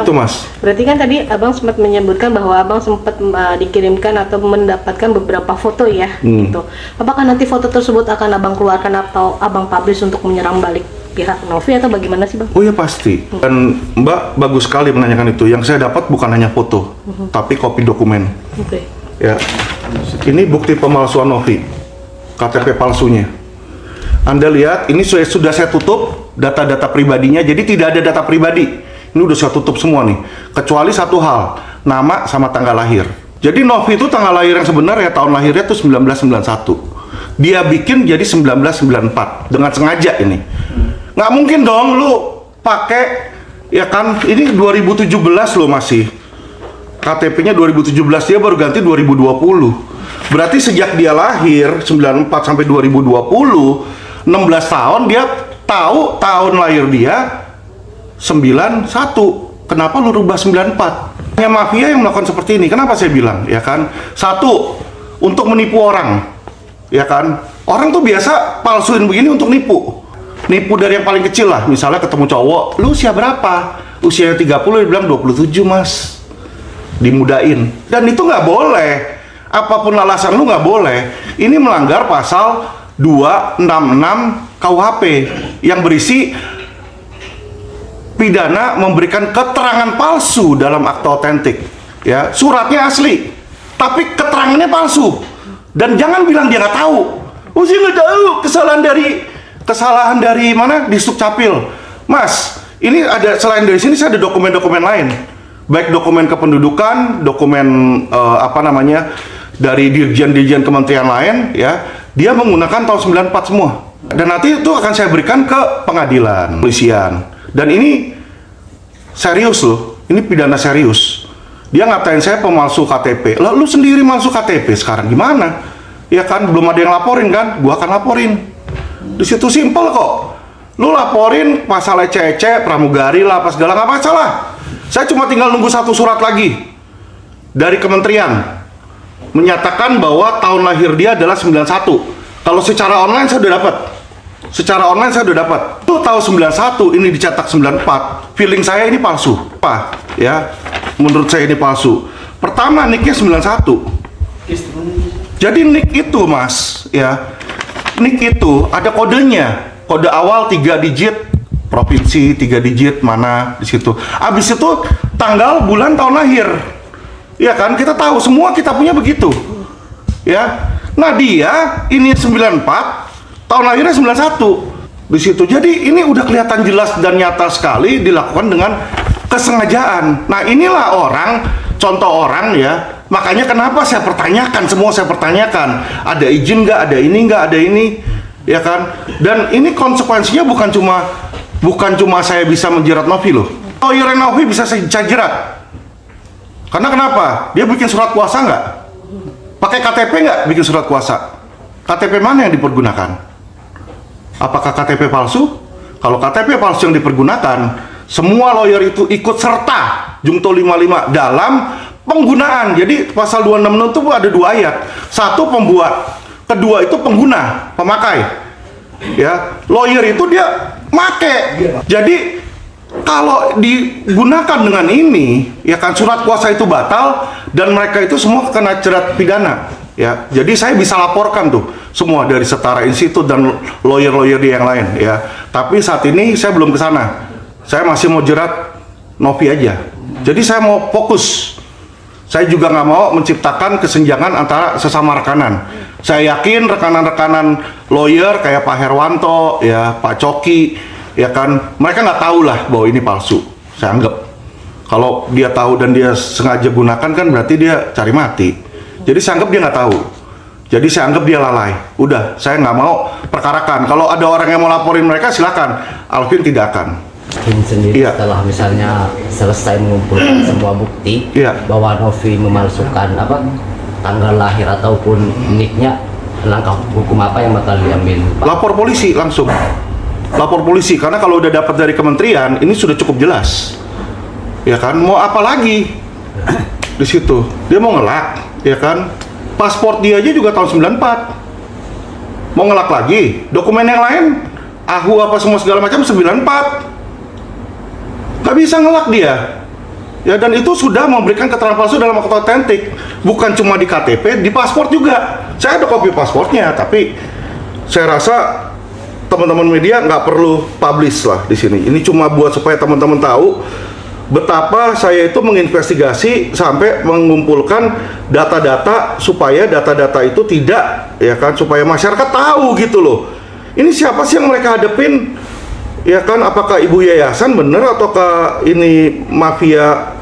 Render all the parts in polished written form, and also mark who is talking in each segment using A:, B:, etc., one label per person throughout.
A: itu, Mas?
B: Berarti kan tadi Abang sempat menyebutkan bahwa Abang sempat dikirimkan atau mendapatkan beberapa foto ya, gitu. Apakah nanti foto tersebut akan Abang keluarkan atau Abang publish untuk menyerang balik pihak Novi atau bagaimana sih, Bang?
A: Oh ya pasti. Dan Mbak bagus sekali menanyakan itu. Yang saya dapat bukan hanya foto, tapi kopi dokumen.
B: Oke.
A: Ya, ini bukti pemalsuan Novi, KTP palsunya. Anda lihat, ini sudah saya tutup data-data pribadinya, jadi tidak ada data pribadi. Ini udah saya tutup semua nih, kecuali satu hal, nama sama tanggal lahir. Jadi Novi itu tanggal lahir yang sebenarnya, tahun lahirnya itu 1991. Dia bikin jadi 1994, dengan sengaja ini. Nggak mungkin dong lu pakai, ya kan, ini 2017 lo masih. KTP-nya 2017, dia baru ganti 2020. Berarti sejak dia lahir, 94 sampai 2020, 16 tahun dia tahu tahun lahir dia 91. Kenapa lu rubah 94? Hanya mafia yang melakukan seperti ini. Kenapa saya bilang? Ya kan? Satu, untuk menipu orang. Ya kan? Orang tuh biasa palsuin begini untuk nipu. Nipu dari yang paling kecil lah. Misalnya ketemu cowok, lu usia berapa? Usianya 30, dia bilang 27, Mas. Dimudain. Dan itu nggak boleh. Apapun alasan lu nggak boleh. Ini melanggar pasal 266 KUHP yang berisi pidana memberikan keterangan palsu dalam akte otentik. Ya, suratnya asli, tapi keterangannya palsu. Dan jangan bilang dia nggak tahu. Oh, sih nggak tahu. Kesalahan dari mana? Di Sukcapil. Mas, ini ada selain dari sini saya ada dokumen-dokumen lain. Baik dokumen kependudukan, dokumen dari dirjen-dirjen kementerian lain, ya. Dia menggunakan tahun 94 semua. Dan nanti itu akan saya berikan ke pengadilan, polisian. Dan ini serius loh, ini pidana serius. Dia ngatain saya pemalsu KTP. Lah lu sendiri malsu KTP sekarang gimana? Ya kan, belum ada yang laporin kan? Gua akan laporin. Di situ simpel kok. Lu laporin pasal ecek, pramugari lah, apa segala, nggak masalah. Saya cuma tinggal nunggu satu surat lagi dari kementerian menyatakan bahwa tahun lahir dia adalah 91. Kalau secara online saya udah dapat. Secara online saya udah dapat. Itu tahun 91, ini dicetak 94. Feeling saya ini palsu. Apa? Ya. Menurut saya ini palsu. Pertama nicknya 91. Jadi nick itu, Mas, ya. Nick itu ada kodenya. Kode awal 3 digit provinsi, 3 digit mana di situ. Habis itu tanggal, bulan, tahun lahir. Ya kan, kita tahu semua, kita punya begitu. Ya. Nah, dia ini 94, tahun lahirnya 91 di situ. Jadi ini udah kelihatan jelas dan nyata sekali dilakukan dengan kesengajaan. Nah, inilah orang, contoh orang ya. Makanya kenapa saya pertanyakan, semua saya pertanyakan. Ada izin nggak, ada ini nggak, ada ini, ya kan? Dan ini konsekuensinya bukan cuma saya bisa menjerat Novi loh. Lawyer Novi bisa saya jerat. Karena kenapa? Dia bikin surat kuasa nggak? Pakai KTP nggak bikin surat kuasa? KTP mana yang dipergunakan? Apakah KTP palsu? Kalau KTP palsu yang dipergunakan, semua lawyer itu ikut serta Jungto 55 dalam penggunaan. Jadi pasal 266 itu ada 2 ayat. Satu pembuat, kedua itu pengguna, pemakai. Ya, lawyer itu dia make. Jadi kalau digunakan dengan ini, ya kan, surat kuasa itu batal dan mereka itu semua kena jerat pidana. Ya, jadi saya bisa laporkan tuh semua dari Setara Institut dan lawyer-lawyer yang lain. Ya, tapi saat ini saya belum ke sana. Saya masih mau jerat Novi aja. Jadi saya mau fokus. Saya juga nggak mau menciptakan kesenjangan antara sesama rekanan. Saya yakin rekanan-rekanan lawyer kayak Pak Herwanto, ya Pak Coki, ya kan, mereka nggak tahu lah bahwa ini palsu. Saya anggap kalau dia tahu dan dia sengaja gunakan kan berarti dia cari mati. Jadi saya anggap dia nggak tahu. Jadi saya anggap dia lalai. Udah, saya nggak mau perkarakan. Kalau ada orang yang mau laporin mereka silakan. Alvin tidak akan.
C: Alvin sendiri setelah misalnya selesai mengumpulkan semua bukti bahwa Novi memalsukan tanggal lahir ataupun nicknya, langkah hukum apa yang bakal diambil, Pak?
A: Lapor polisi langsung. Lapor polisi, karena kalau udah dapat dari kementerian ini sudah cukup jelas, ya kan. Mau apa lagi di situ? Dia mau ngelak, ya kan. Paspor dia aja juga tahun 94. Mau ngelak lagi? Dokumen yang lain, AHU apa semua segala macam 94. Gak bisa ngelak dia. Ya, dan itu sudah memberikan keterangan palsu dalam akta otentik, bukan cuma di KTP, di paspor juga. Saya ada kopi paspornya, tapi saya rasa teman-teman media nggak perlu publish lah di sini. Ini cuma buat supaya teman-teman tahu betapa saya itu menginvestigasi sampai mengumpulkan data-data supaya data-data itu tidak, ya kan, supaya masyarakat tahu gitu loh. Ini siapa sih yang mereka hadepin? Ya kan, apakah ibu yayasan bener ataukah ini mafia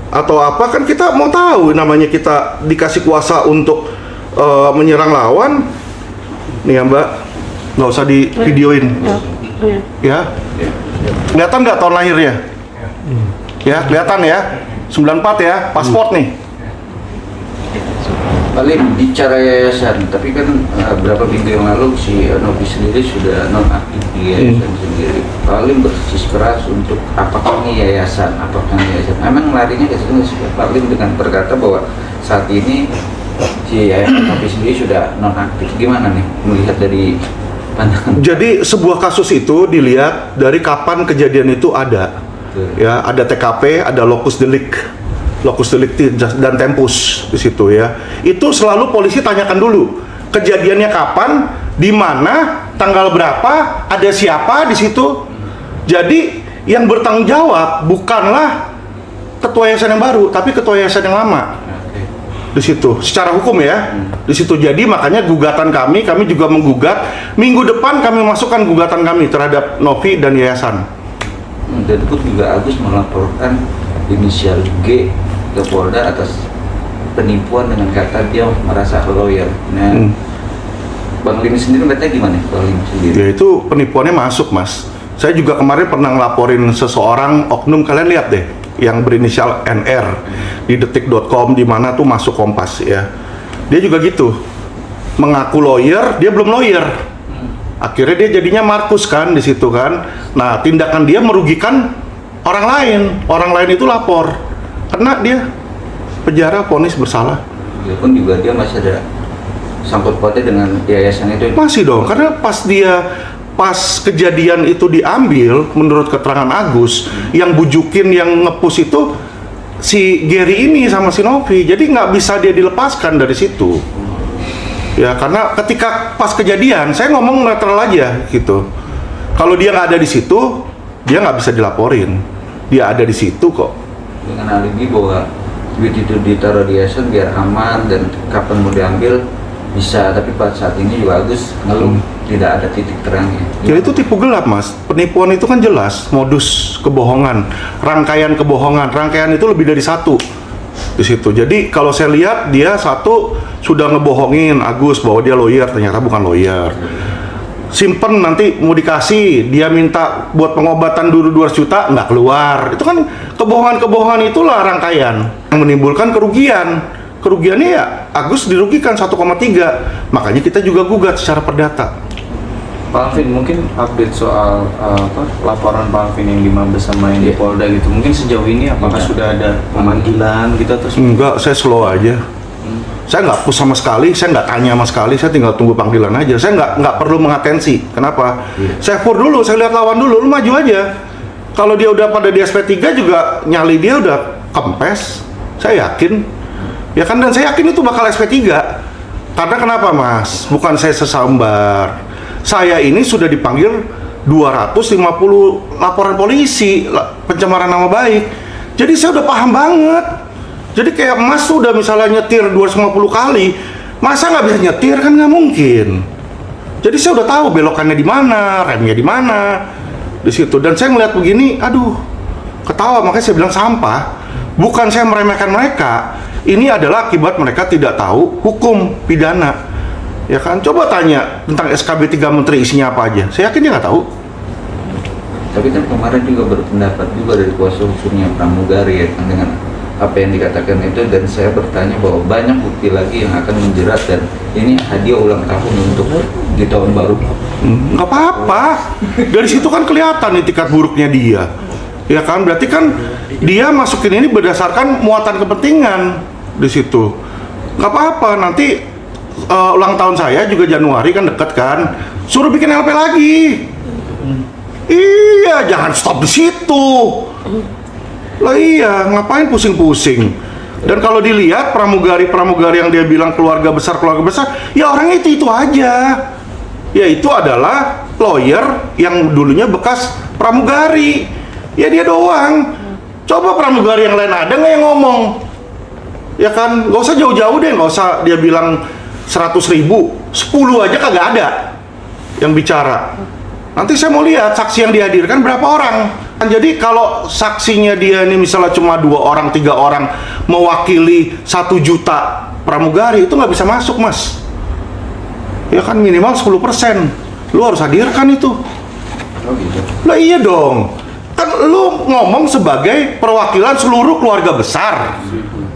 A: atau apa? Kan kita mau tahu, namanya kita dikasih kuasa untuk menyerang lawan. Nih ya Mbak, nggak usah di videoin. Ya, kelihatan nggak tahun lahirnya? Ya, kelihatan ya, 94 ya, paspor nih.
D: Paling bicara yayasan, tapi kan berapa minggu yang lalu si Novi sendiri sudah nonaktif di yayasan sendiri. Paling bersikeras untuk apakah ini yayasan, Emang larinya ke situ paling dengan berkata bahwa saat ini si yayasan Novi sendiri sudah nonaktif. Gimana nih melihat dari pandangan?
A: Jadi sebuah kasus itu dilihat dari kapan kejadian itu ada. Ya, ada TKP, ada locus delicti dan tempus di situ ya. Itu selalu polisi tanyakan dulu kejadiannya kapan, di mana, tanggal berapa, ada siapa di situ. Jadi yang bertanggung jawab bukanlah ketua yayasan yang baru, tapi ketua yayasan yang lama. Di situ secara hukum ya. Di situ, jadi makanya gugatan kami juga menggugat. Minggu depan kami masukkan gugatan kami terhadap Novi dan yayasan.
D: Dan pun juga Agus melaporkan inisial G ke Polda atas penipuan dengan kata dia merasa lawyer. Nah, Bang Lini sendiri melihatnya gimana? Bang Lini sendiri?
A: Ya itu penipuannya masuk, Mas. Saya juga kemarin pernah ngelaporin seseorang oknum, kalian lihat deh, yang berinisial NR di detik.com, di mana tuh masuk Kompas ya. Dia juga gitu, mengaku lawyer, dia belum lawyer. Akhirnya dia jadinya Markus kan di situ kan. Nah, tindakan dia merugikan orang lain itu lapor, kena dia penjara, vonis bersalah.
D: Ya pun juga dia masih ada sangkut pautnya dengan yayasan itu.
A: Masih dong, karena pas kejadian itu diambil, menurut keterangan Agus, yang bujukin, yang ngepush itu si Gary ini sama si Novi, jadi nggak bisa dia dilepaskan dari situ. Ya, karena ketika pas kejadian, saya ngomong netral aja gitu. Kalau dia nggak ada di situ, dia nggak bisa dilaporin. Dia ada di situ kok.
D: Dengan alibi bahwa duit itu ditaruh di yayasan biar aman dan kapan mau diambil bisa. Tapi pada saat ini juga Agus ngeluh tidak ada titik terangnya.
A: Ya itu tipu gelap, Mas. Penipuan itu kan jelas modus kebohongan, rangkaian kebohongan. Rangkaian itu lebih dari satu di situ. Jadi kalau saya lihat dia satu sudah ngebohongin Agus bahwa dia lawyer, ternyata bukan lawyer. Simpen nanti mau dikasih, dia minta buat pengobatan dulu 200 juta, nggak keluar. Itu kan kebohongan-kebohongan, itulah rangkaian yang menimbulkan kerugian. Kerugiannya ya Agus dirugikan 1,3, makanya kita juga gugat secara perdata.
E: Pak Alvin, mungkin update soal laporan Pak Alvin yang di Mabes sama yang di Polda gitu. Mungkin sejauh ini apakah sudah ada pemanggilan gitu atau?
A: Enggak, saya slow aja. Saya nggak push sama sekali, saya nggak tanya sama sekali, saya tinggal tunggu panggilan aja. Saya nggak perlu mengatensi. Kenapa? Saya pur dulu, saya lihat lawan dulu, lu maju aja. Kalau dia udah pada di SP3 juga nyali dia udah kempes, saya yakin. Ya kan, dan saya yakin itu bakal SP3. Karena kenapa, Mas? Bukan saya sesambar. Saya ini sudah dipanggil 250 laporan polisi, pencemaran nama baik. Jadi saya udah paham banget. Jadi kayak Mas tuh udah misalnya nyetir 250 kali, masa nggak bisa nyetir, kan nggak mungkin. Jadi saya udah tahu belokannya di mana, remnya di mana, di situ. Dan saya ngeliat begini, aduh, ketawa. Makanya saya bilang sampah. Bukan saya meremehkan mereka. Ini adalah akibat mereka tidak tahu hukum pidana. Ya kan? Coba tanya tentang SKB 3 Menteri isinya apa aja. Saya yakin dia nggak tahu.
D: Tapi kan kemarin juga berpendapat juga dari kuasa hukumnya Pramugari ya kan, dengan apa yang dikatakan itu, dan saya bertanya bahwa banyak bukti lagi yang akan menjerat, dan ini hadiah ulang tahun untuk di tahun baru.
A: Nggak apa-apa. Dari situ kan kelihatan nih tingkat buruknya dia. Ya kan, berarti kan dia masukin ini berdasarkan muatan kepentingan di situ. Nggak apa-apa, nanti ulang tahun saya juga Januari kan deket kan, suruh bikin LP lagi. Iya, jangan stop di situ. Lah iya, ngapain pusing-pusing? Dan kalau dilihat pramugari-pramugari yang dia bilang keluarga besar, ya orangnya itu aja. Yaitu adalah lawyer yang dulunya bekas pramugari. Ya dia doang. Coba pramugari yang lain ada nggak yang ngomong? Ya kan, nggak usah jauh-jauh deh, nggak usah dia bilang 100.000, 10 aja kagak ada yang bicara. Nanti saya mau lihat saksi yang dihadirkan berapa orang. Jadi kalau saksinya dia ini misalnya cuma 2 orang, 3 orang mewakili 1 juta pramugari, itu nggak bisa masuk, Mas. Ya kan minimal 10%. Lu harus hadirkan itu.
D: Oh gitu.
A: Lah iya dong. Kan lu ngomong sebagai perwakilan seluruh keluarga besar.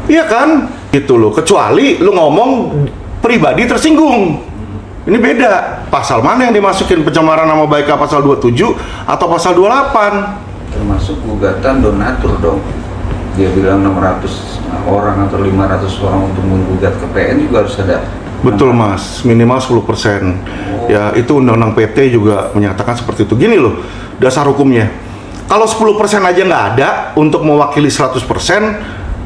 A: Iya kan? Gitu loh. Kecuali lu ngomong pribadi tersinggung. Ini beda. Pasal mana yang dimasukin, pencemaran nama baik, pasal 27 atau pasal 28?
D: Termasuk gugatan donatur dong. Dia bilang 600 orang atau 500 orang untuk menggugat ke PN juga harus ada.
A: Betul Mas, minimal 10%. Ya itu undang-undang PT juga menyatakan seperti itu. Gini loh, dasar hukumnya. Kalau 10% aja nggak ada untuk mewakili 100%,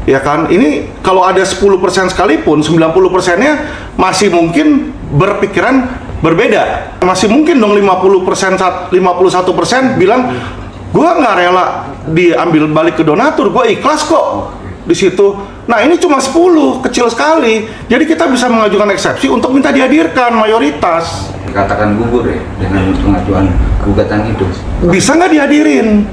A: ya kan? Ini kalau ada 10% sekalipun, 90%-nya masih mungkin berpikiran berbeda. Masih mungkin dong 51% bilang, gua nggak rela diambil balik ke donatur, gua ikhlas kok di situ. Nah ini cuma 10, kecil sekali. Jadi kita bisa mengajukan eksepsi untuk minta dihadirkan mayoritas.
D: Dikatakan gugur ya dengan pengajuan gugatan itu.
A: Bisa nggak dihadirin?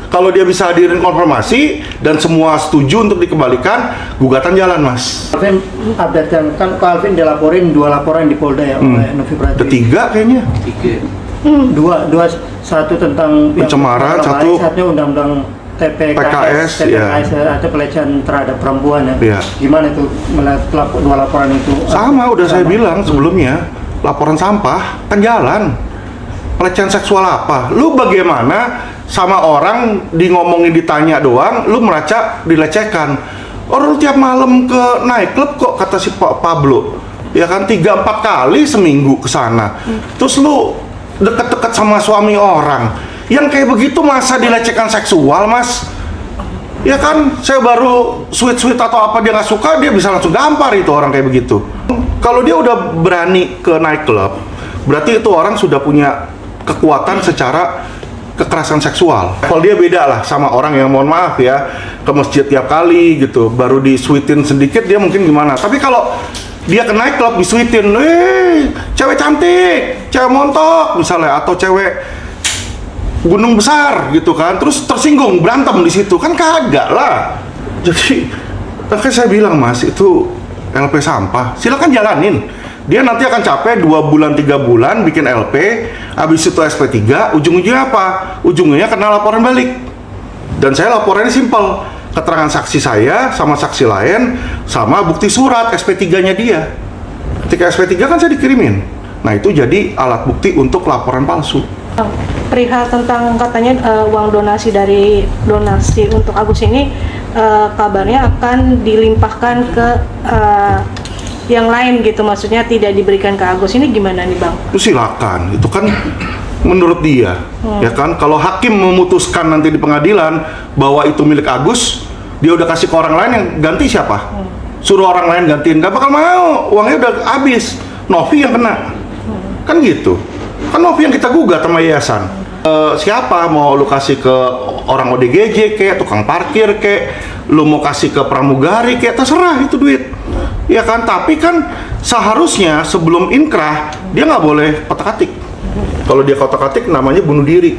A: Kalau dia bisa hadirin konfirmasi dan semua setuju untuk dikembalikan, gugatan jalan, Mas.
F: Alvin update kan Pak Alvin dilaporin 2 laporan di Polda ya oleh Novi Pratiwi.
A: Ketiga kayaknya.
F: Dua satu tentang
A: Pencemaran,
F: satunya undang-undang TPKS
A: ya.
F: Atau pelecehan terhadap perempuan ya.
A: Iya.
F: Gimana itu melihat 2 laporan itu?
A: Sama, udah saya bilang sebelumnya, laporan sampah kan jalan. Pelecehan seksual apa? Lu bagaimana sama orang di ngomongin ditanya doang, lu merasa dilecehkan. Orang tiap malam ke nightclub kok, kata si Pak Pablo. Ya kan 3-4 kali seminggu ke sana. Terus lu deket-deket sama suami orang. Yang kayak begitu masa dilecehkan seksual, Mas? Ya kan, saya baru sweet-sweet atau apa dia nggak suka, dia bisa langsung gampar itu orang kayak begitu. Kalau dia udah berani ke nightclub, berarti itu orang sudah punya kekuatan secara kekerasan seksual. Kalau dia beda lah sama orang yang mohon maaf ya ke masjid tiap kali gitu, baru disuitin sedikit dia mungkin gimana. Tapi kalau dia ke nightclub disuitin, cewek cantik, cewek montok misalnya, atau cewek gunung besar gitu kan, terus tersinggung berantem di situ kan kagak lah. Jadi makanya saya bilang Mas, itu LP sampah silakan jalanin. Dia nanti akan capek 2 bulan 3 bulan bikin LP, habis itu SP3, ujung-ujungnya apa? Ujungnya kena laporan balik. Dan saya laporannya simpel, keterangan saksi saya sama saksi lain sama bukti surat SP3-nya dia. Ketika SP3 kan saya dikirimin. Nah itu jadi alat bukti untuk laporan palsu.
B: Perihal tentang katanya uang donasi untuk Agus ini kabarnya akan dilimpahkan ke yang lain gitu, maksudnya tidak diberikan ke Agus, ini gimana nih Bang?
A: Itu silakan, itu kan menurut dia, ya kan. Kalau hakim memutuskan nanti di pengadilan bahwa itu milik Agus, dia udah kasih ke orang lain, yang ganti siapa? Suruh orang lain gantiin, gak bakal mau, uangnya udah habis, Novi yang kena, kan gitu. Kan Novi yang kita gugat sama yayasan. Siapa mau lu kasih ke orang ODGJ kayak tukang parkir kayak lu mau kasih ke pramugari kayak terserah itu duit. Ya kan, tapi kan seharusnya sebelum inkrah dia nggak boleh kotak-atik. Kalau dia kotak-atik namanya bunuh diri.